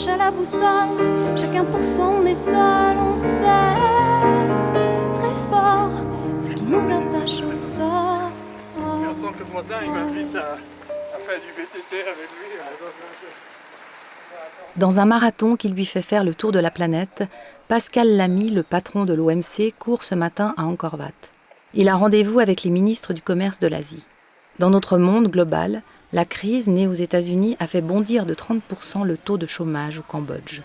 flèche à la boussole, chacun pour son essole, on serre très fort ce qui nous attache au sol. J'attends que le voisin il m'invite à faire du VTT avec lui. Dans un marathon qui lui fait faire le tour de la planète, Pascal Lamy, le patron de l'OMC, court ce matin à Angkor Wat. Il a rendez-vous avec les ministres du commerce de l'Asie. Dans notre monde global, la crise née aux États-Unis a fait bondir de 30% le taux de chômage au Cambodge.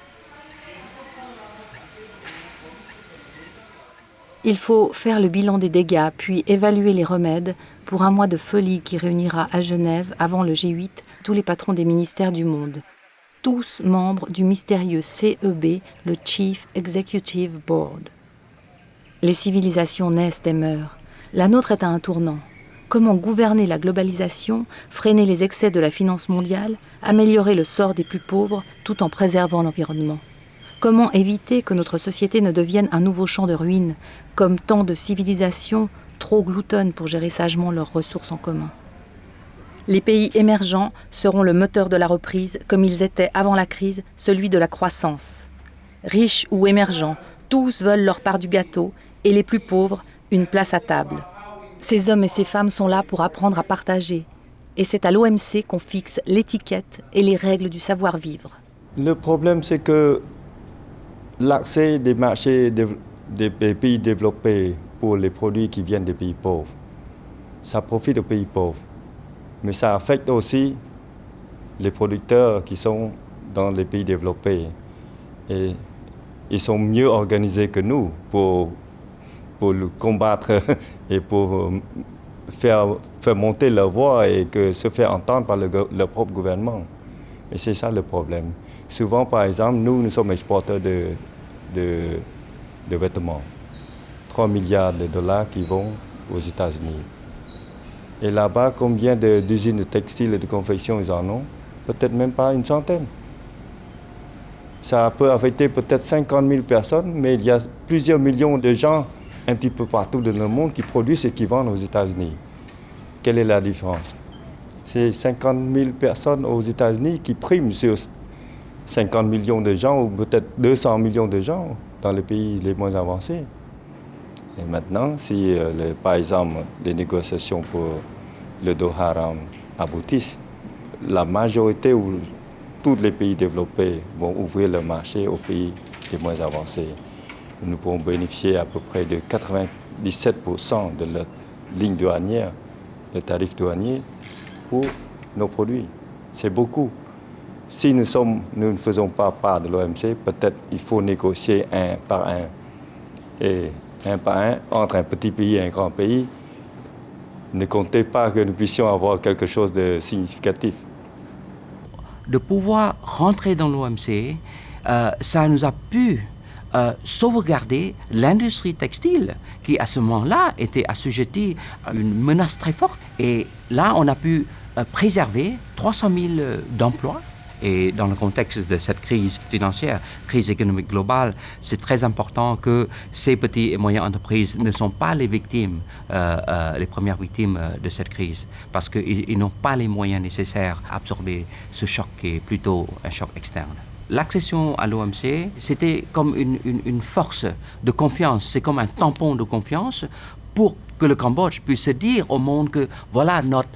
Il faut faire le bilan des dégâts, puis évaluer les remèdes pour un mois de folie qui réunira à Genève, avant le G8, tous les patrons des ministères du monde. Tous membres du mystérieux CEB, le Chief Executive Board. Les civilisations naissent et meurent. La nôtre est à un tournant. Comment gouverner la globalisation, freiner les excès de la finance mondiale, améliorer le sort des plus pauvres tout en préservant l'environnement? Comment éviter que notre société ne devienne un nouveau champ de ruines, comme tant de civilisations trop gloutonnes pour gérer sagement leurs ressources en commun? Les pays émergents seront le moteur de la reprise, comme ils étaient avant la crise, celui de la croissance. Riches ou émergents, tous veulent leur part du gâteau, et les plus pauvres, une place à table. Ces hommes et ces femmes sont là pour apprendre à partager. Et c'est à l'OMC qu'on fixe l'étiquette et les règles du savoir-vivre. Le problème, c'est que l'accès des marchés des pays développés pour les produits qui viennent des pays pauvres, ça profite aux pays pauvres. Mais ça affecte aussi les producteurs qui sont dans les pays développés. Et ils sont mieux organisés que nous pour le combattre et pour faire monter leur voix et se faire entendre par leur propre gouvernement. Et c'est ça le problème. Souvent, par exemple, nous sommes exporteurs de vêtements. 3 milliards de dollars qui vont aux États-Unis. Et là-bas, combien d'usines de textiles et de confection ils en ont? Peut-être même pas une centaine. Ça peut affecter peut-être 50 000 personnes, mais il y a plusieurs millions de gens un petit peu partout dans le monde qui produisent et qui vendent aux États-Unis. Quelle est la différence? C'est 50 000 personnes aux États-Unis qui priment sur 50 millions de gens ou peut-être 200 millions de gens dans les pays les moins avancés. Et maintenant, si par exemple les négociations pour le Doha Round aboutissent, la majorité ou tous les pays développés vont ouvrir le marché aux pays les moins avancés. Nous pourrons bénéficier à peu près de 97% de la ligne douanière, de tarifs douaniers pour nos produits. C'est beaucoup. Si nous ne faisons pas part de l'OMC, peut-être il faut négocier un par un. Et un par un, entre un petit pays et un grand pays, ne comptez pas que nous puissions avoir quelque chose de significatif. De pouvoir rentrer dans l'OMC, ça nous a pu sauvegarder l'industrie textile qui, à ce moment-là, était assujettie à une menace très forte. Et là, on a pu préserver 300 000 d'emplois. Et dans le contexte de cette crise financière, crise économique globale, c'est très important que ces petites et moyennes entreprises ne sont pas les victimes, les premières victimes de cette crise, parce qu'ils n'ont pas les moyens nécessaires à absorber ce choc qui est plutôt un choc externe. L'accession à l'OMC, c'était comme une force de confiance, c'est comme un tampon de confiance pour que le Cambodge puisse se dire au monde que voilà, notre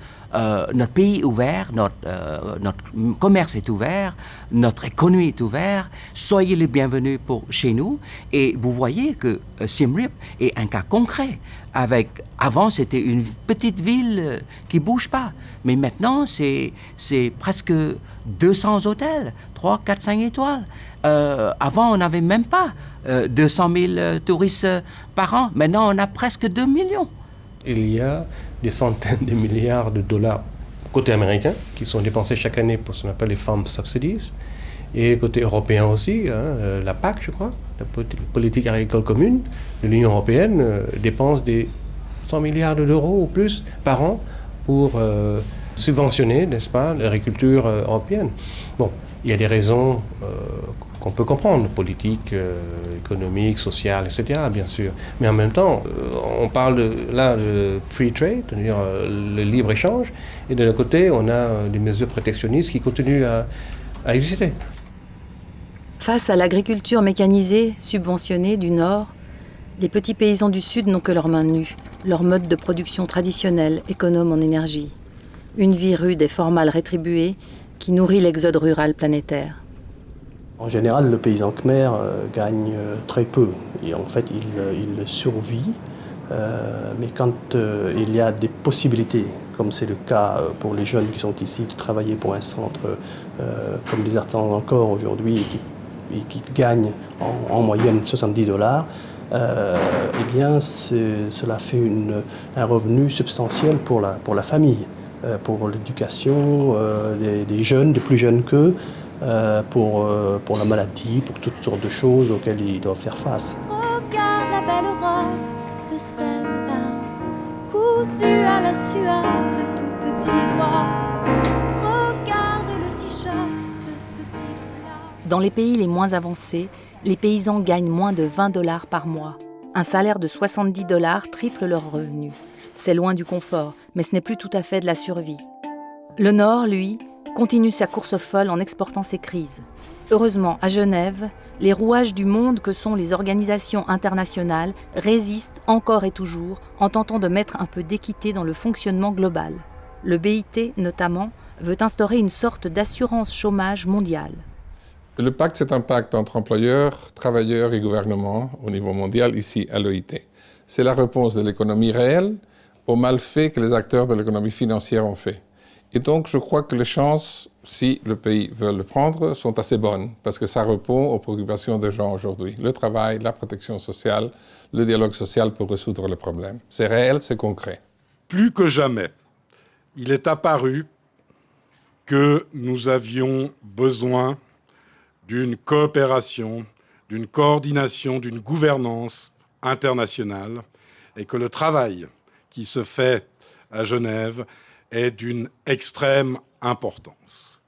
pays est ouvert, notre commerce est ouvert, notre économie est ouverte, soyez les bienvenus chez nous. Et vous voyez que Siem Reap est un cas concret. Avant, c'était une petite ville qui ne bouge pas. Mais maintenant, c'est presque 200 hôtels, 3, 4, 5 étoiles. Avant, on n'avait même pas 200 000 touristes par an. Maintenant, on a presque 2 millions. Il y a des centaines de milliards de dollars côté américain qui sont dépensés chaque année pour ce qu'on appelle les Farm Subsidies. Et côté européen aussi, la PAC, je crois, la politique agricole commune de l'Union européenne, dépense des 100 milliards d'euros ou plus par an pour subventionner, n'est-ce pas, l'agriculture européenne. Bon, il y a des raisons qu'on peut comprendre, politiques, économiques, sociales, etc., bien sûr. Mais en même temps, on parle de free trade, c'est-à-dire le libre-échange, et de l'autre côté, on a des mesures protectionnistes qui continuent à exister. Face à l'agriculture mécanisée, subventionnée du Nord, les petits paysans du Sud n'ont que leurs mains nues, leur mode de production traditionnel, économe en énergie. Une vie rude et fort mal rétribuée qui nourrit l'exode rural planétaire. En général, le paysan khmer gagne très peu. Et en fait, il survit. Mais quand il y a des possibilités, comme c'est le cas pour les jeunes qui sont ici, de travailler pour un centre comme les artisans encore aujourd'hui et qui gagnent en moyenne $70, eh bien, cela fait un revenu substantiel pour la famille, pour l'éducation des jeunes, des plus jeunes qu'eux, pour la maladie, pour toutes sortes de choses auxquelles ils doivent faire face. Regarde la belle robe de celle-là, cousue à la sueur de tout petits doigts. Regarde le t-shirt de ce type-là. Dans les pays les moins avancés, les paysans gagnent moins de $20 par mois. Un salaire de $70 triple leurs revenus. C'est loin du confort, mais ce n'est plus tout à fait de la survie. Le Nord, lui, continue sa course folle en exportant ses crises. Heureusement, à Genève, les rouages du monde que sont les organisations internationales résistent encore et toujours en tentant de mettre un peu d'équité dans le fonctionnement global. Le BIT, notamment, veut instaurer une sorte d'assurance chômage mondiale. Le pacte, c'est un pacte entre employeurs, travailleurs et gouvernements au niveau mondial, ici à l'OIT. C'est la réponse de l'économie réelle aux malfaits que les acteurs de l'économie financière ont fait. Et donc, je crois que les chances, si le pays veut le prendre, sont assez bonnes, parce que ça répond aux préoccupations des gens aujourd'hui. Le travail, la protection sociale, le dialogue social pour résoudre le problème. C'est réel, c'est concret. Plus que jamais, il est apparu que nous avions besoin d'une coopération, d'une coordination, d'une gouvernance internationale, et que le travail qui se fait à Genève est d'une extrême importance.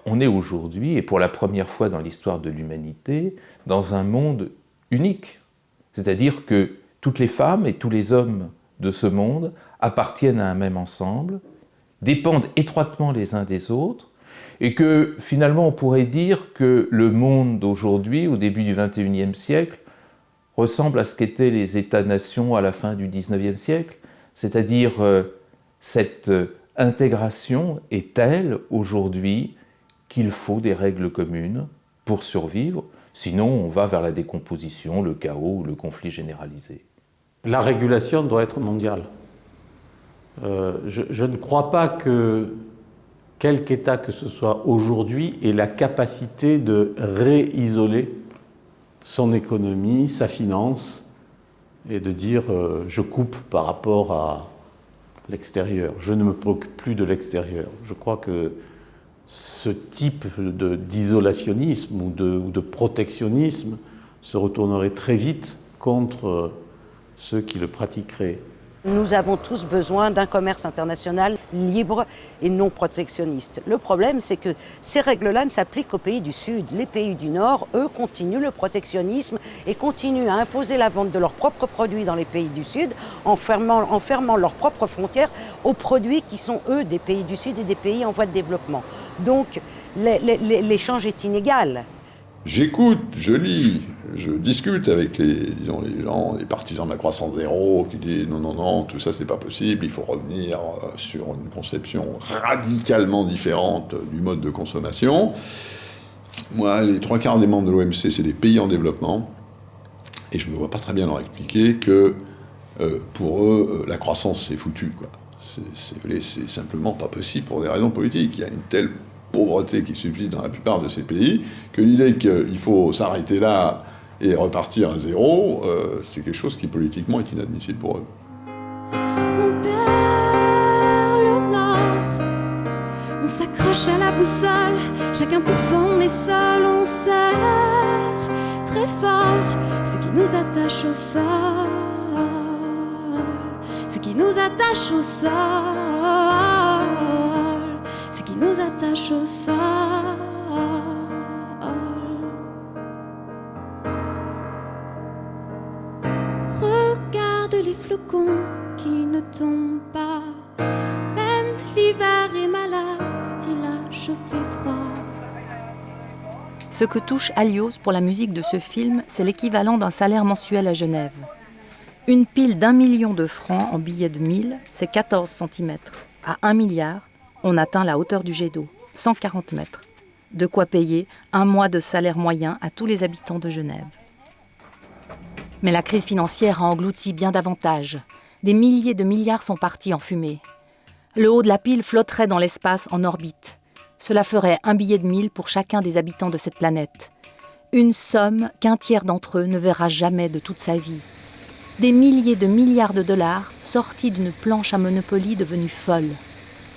On est aujourd'hui, et pour la première fois dans l'histoire de l'humanité, dans un monde unique. C'est-à-dire que toutes les femmes et tous les hommes de ce monde appartiennent à un même ensemble, dépendent étroitement les uns des autres, et que finalement on pourrait dire que le monde d'aujourd'hui, au début du XXIe siècle, ressemble à ce qu'étaient les États-nations à la fin du XIXe siècle, c'est-à-dire cette intégration est telle aujourd'hui qu'il faut des règles communes pour survivre, sinon on va vers la décomposition, le chaos ou le conflit généralisé. La régulation doit être mondiale. Je ne crois pas que quelque État que ce soit aujourd'hui ait la capacité de réisoler son économie, sa finance, et de dire je coupe par rapport à l'extérieur. Je ne me préoccupe plus de l'extérieur. Je crois que ce type d'isolationnisme ou de protectionnisme se retournerait très vite contre ceux qui le pratiqueraient. Nous avons tous besoin d'un commerce international libre et non protectionniste. Le problème, c'est que ces règles-là ne s'appliquent qu'aux pays du Sud. Les pays du Nord, eux, continuent le protectionnisme et continuent à imposer la vente de leurs propres produits dans les pays du Sud en fermant leurs propres frontières aux produits qui sont, eux, des pays du Sud et des pays en voie de développement. Donc, l'échange est inégal. J'écoute, je lis, je discute avec les gens, les partisans de la croissance zéro, qui disent non, tout ça c'est pas possible, il faut revenir sur une conception radicalement différente du mode de consommation. Moi, les 3/4 des membres de l'OMC, c'est des pays en développement, et je ne me vois pas très bien leur expliquer que pour eux, la croissance c'est foutu, quoi. C'est simplement pas possible pour des raisons politiques. Il y a une telle pauvreté qui subsiste dans la plupart de ces pays, que l'idée qu'il faut s'arrêter là et repartir à zéro, c'est quelque chose qui politiquement est inadmissible pour eux. On perd le nord, on s'accroche à la boussole, chacun pour son essole, on serre très fort ce qui nous attache au sol, ce qui nous attache au sol. Ce qui nous attache au sol. Regarde les flocons qui ne tombent pas. Même l'hiver est malade, il a chopé froid. Ce que touche Alios pour la musique de ce film, c'est l'équivalent d'un salaire mensuel à Genève. Une pile d'1 million de francs en billets de 1000, c'est 14 cm. À 1 milliard, on atteint la hauteur du jet d'eau, 140 mètres. De quoi payer un mois de salaire moyen à tous les habitants de Genève. Mais la crise financière a englouti bien davantage. Des milliers de milliards sont partis en fumée. Le haut de la pile flotterait dans l'espace en orbite. Cela ferait un billet de 1000 pour chacun des habitants de cette planète. Une somme qu'un tiers d'entre eux ne verra jamais de toute sa vie. Des milliers de milliards de dollars sortis d'une planche à Monopoly devenue folle.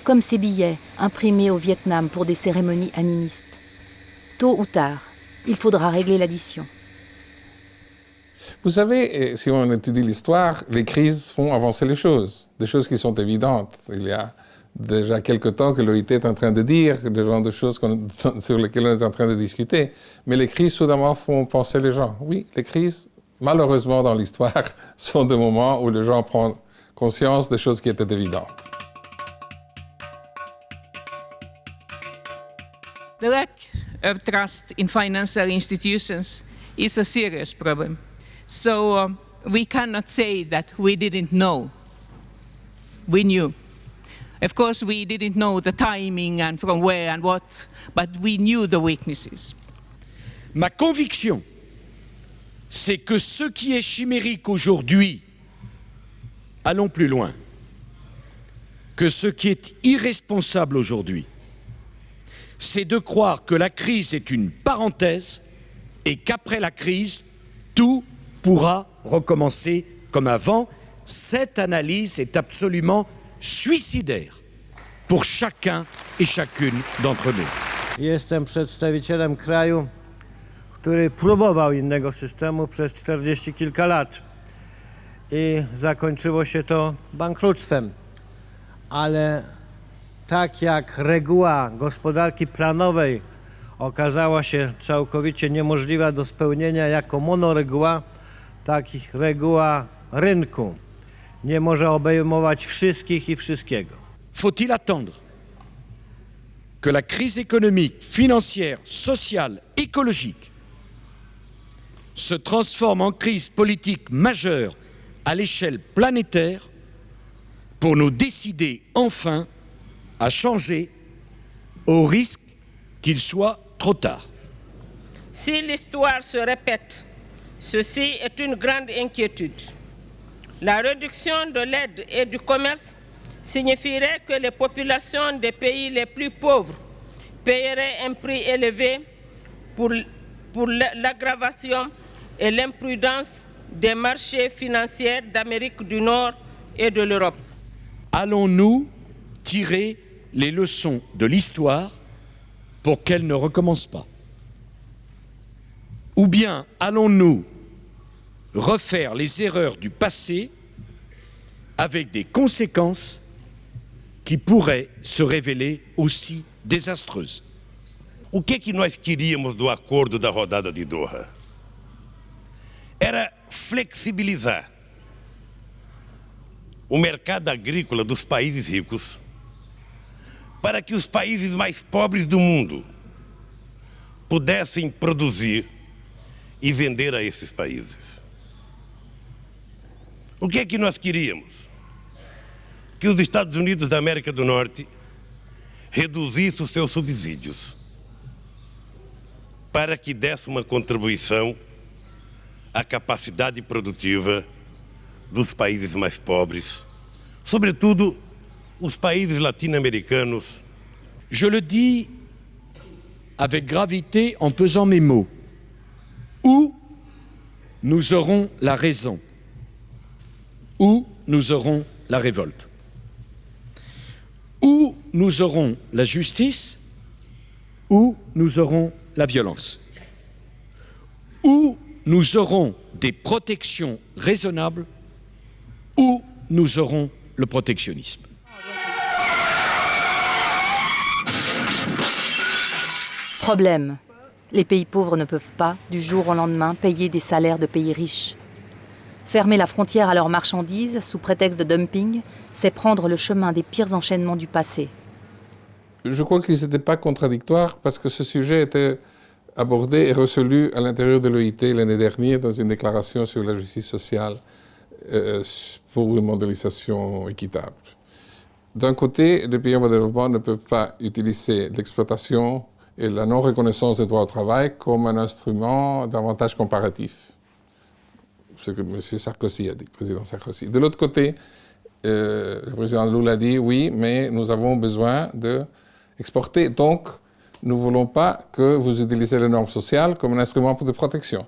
Comme ces billets imprimés au Vietnam pour des cérémonies animistes. Tôt ou tard, il faudra régler l'addition. Vous savez, si on étudie l'histoire, les crises font avancer les choses, des choses qui sont évidentes. Il y a déjà quelque temps que l'OIT est en train de dire, des genres de choses sur lesquelles on est en train de discuter. Mais les crises, soudainement, font penser les gens. Oui, les crises, malheureusement, dans l'histoire, sont des moments où les gens prennent conscience des choses qui étaient évidentes. The lack of trust in financial institutions is a serious problem. So we cannot say that we didn't know. We knew. Of course, we didn't know the timing and from where and what, but we knew the weaknesses. Ma conviction, c'est que ce qui est chimérique aujourd'hui, allons plus loin, que ce qui est irresponsable aujourd'hui, c'est de croire que la crise est une parenthèse et qu'après la crise, tout pourra recommencer comme avant. Cette analyse est absolument suicidaire pour chacun et chacune d'entre nous. Jestem przedstawicielem kraju, który próbował innego systemu przez 40 kilka lat i zakończyło się to bankructwem. Ale tak jak reguła gospodarki planowej okazała się całkowicie niemożliwa do spełnienia jako monoreguła, tak i reguła rynku nie może obejmować wszystkich i wszystkiego. Faut-il attendre que la crise économique, financière, sociale, écologique se transforme en crise politique majeure à l'échelle planétaire pour nous décider enfin à changer au risque qu'il soit trop tard? Si l'histoire se répète, ceci est une grande inquiétude. La réduction de l'aide et du commerce signifierait que les populations des pays les plus pauvres paieraient un prix élevé pour l'aggravation et l'imprudence des marchés financiers d'Amérique du Nord et de l'Europe. Allons-nous tirer les leçons de l'histoire pour qu'elle ne recommence pas? Ou bien allons-nous refaire les erreurs du passé avec des conséquences qui pourraient se révéler aussi desastreuses? O que nós queríamos do acordo da rodada de Doha? Era flexibilizar o mercado agrícola dos países ricos para que os países mais pobres do mundo pudessem produzir e vender a esses países. O que nós queríamos? Que os Estados Unidos da América do Norte reduzissem os seus subsídios para que desse uma contribuição à capacidade produtiva dos países mais pobres, sobretudo os países latino-américanos. Je le dis avec gravité en pesant mes mots. Ou nous aurons la raison, ou nous aurons la révolte. Ou nous aurons la justice, ou nous aurons la violence. Ou nous aurons des protections raisonnables, ou nous aurons le protectionnisme. Problème. Les pays pauvres ne peuvent pas, du jour au lendemain, payer des salaires de pays riches. Fermer la frontière à leurs marchandises, sous prétexte de dumping, c'est prendre le chemin des pires enchaînements du passé. Je crois qu'ils n'étaient pas contradictoires parce que ce sujet était abordé et résolu à l'intérieur de l'OIT l'année dernière dans une déclaration sur la justice sociale pour une mondialisation équitable. D'un côté, les pays en voie de développement ne peuvent pas utiliser l'exploitation et la non-reconnaissance des droits au travail comme un instrument d'avantage comparatif. Ce que M. Sarkozy a dit, le président Sarkozy. De l'autre côté, le président Lula a dit oui, mais nous avons besoin d'exporter. Donc, nous ne voulons pas que vous utilisez les normes sociales comme un instrument de protection.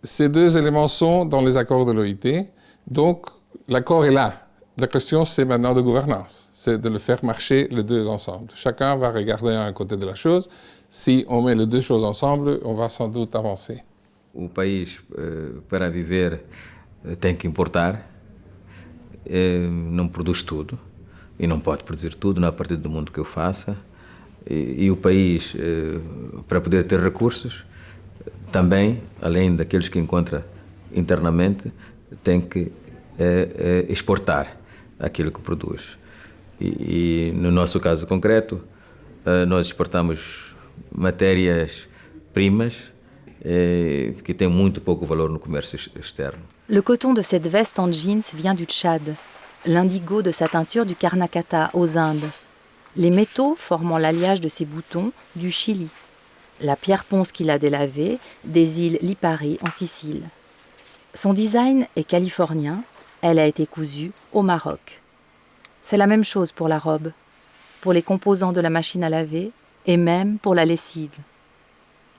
Ces deux éléments sont dans les accords de l'OIT. Donc, l'accord est là. La question, c'est maintenant de gouvernance. C'est de le faire marcher les deux ensemble. Chacun va regarder un côté de la chose. Si on met les deux choses ensemble, on va sans doute avancer. O país, para viver, tem que importar, não produz tudo e não pode produzir tudo, não é a partir do mundo que eu faça. E o país, para poder ter recursos, também, além daqueles que encontra internamente, tem que exportar aquilo que produz. E no nosso caso concreto, nós exportamos matérias-primas qui tient muito pouco valor no commerce externe. Le coton de cette veste en jeans vient du Tchad, l'indigo de sa teinture du Karnataka aux Indes, les métaux formant l'alliage de ses boutons du Chili, la pierre ponce qu'il a délavée des îles Lipari en Sicile. Son design est californien, elle a été cousue au Maroc. C'est la même chose pour la robe, pour les composants de la machine à laver et même pour la lessive.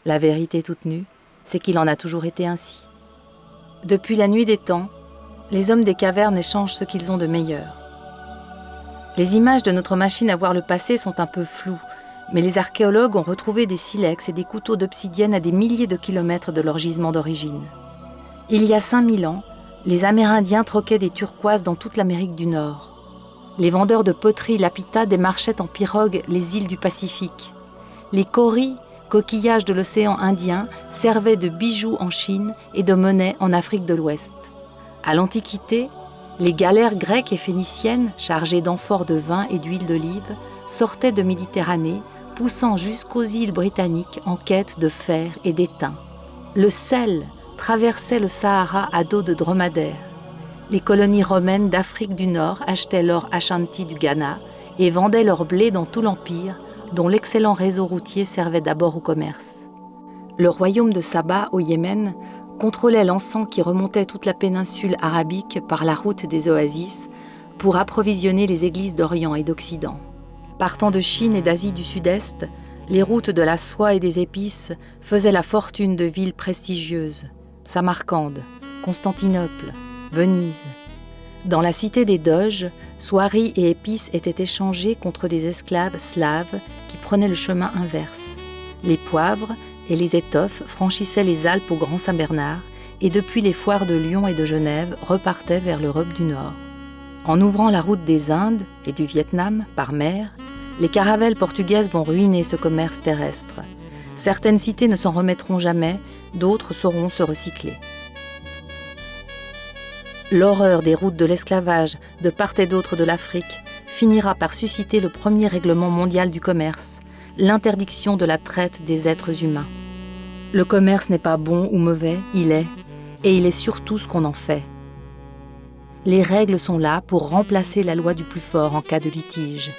La vérité toute nue, c'est qu'il en a toujours été ainsi. Depuis la nuit des temps, les hommes des cavernes échangent ce qu'ils ont de meilleur. Les images de notre machine à voir le passé sont un peu floues, mais les archéologues ont retrouvé des silex et des couteaux d'obsidienne à des milliers de kilomètres de leur gisement d'origine. Il y a 5000 ans, les Amérindiens troquaient des turquoises dans toute l'Amérique du Nord. Les vendeurs de poterie lapita démarchaient en pirogue les îles du Pacifique. Les kauris, coquillages de l'océan Indien, servaient de bijoux en Chine et de monnaie en Afrique de l'Ouest. À l'Antiquité, les galères grecques et phéniciennes, chargées d'amphores de vin et d'huile d'olive, sortaient de Méditerranée, poussant jusqu'aux îles britanniques en quête de fer et d'étain. Le sel traversait le Sahara à dos de dromadaires. Les colonies romaines d'Afrique du Nord achetaient l'or Ashanti du Ghana et vendaient leur blé dans tout l'Empire, dont l'excellent réseau routier servait d'abord au commerce. Le royaume de Saba, au Yémen, contrôlait l'encens qui remontait toute la péninsule arabique par la route des oasis pour approvisionner les églises d'Orient et d'Occident. Partant de Chine et d'Asie du Sud-Est, les routes de la soie et des épices faisaient la fortune de villes prestigieuses, Samarcande, Constantinople, Venise. Dans la cité des Doges, soieries et épices étaient échangées contre des esclaves slaves qui prenaient le chemin inverse. Les poivres et les étoffes franchissaient les Alpes au Grand Saint-Bernard et depuis les foires de Lyon et de Genève repartaient vers l'Europe du Nord. En ouvrant la route des Indes et du Vietnam par mer, les caravelles portugaises vont ruiner ce commerce terrestre. Certaines cités ne s'en remettront jamais, d'autres sauront se recycler. L'horreur des routes de l'esclavage de part et d'autre de l'Afrique finira par susciter le premier règlement mondial du commerce, l'interdiction de la traite des êtres humains. Le commerce n'est pas bon ou mauvais, il est, et il est surtout ce qu'on en fait. Les règles sont là pour remplacer la loi du plus fort en cas de litige.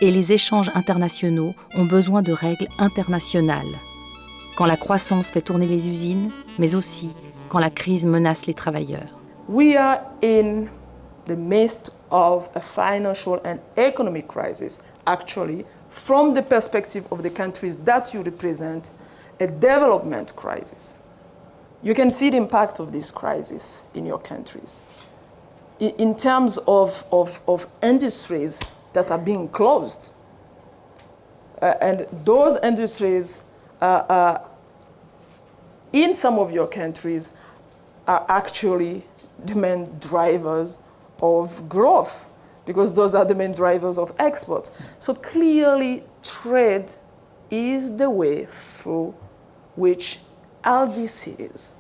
Et les échanges internationaux ont besoin de règles internationales. Quand la croissance fait tourner les usines, mais aussi quand la crise menace les travailleurs. We are in the midst of a financial and economic crisis, actually, from the perspective of the countries that you represent, a development crisis. You can see the impact of this crisis in your countries. In terms of industries that are being closed. And those industries, in some of your countries, are actually the main drivers of growth, because those are the main drivers of export. So clearly, trade is the way through which LDCs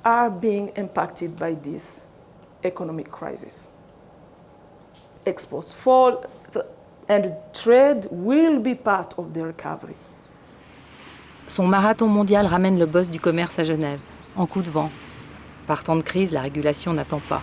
are being impacted by this economic crisis. Exports fall, and trade will be part of the recovery. son marathon mondial ramène le boss du commerce à Genève, en coup de vent. Par temps de crise, la régulation n'attend pas.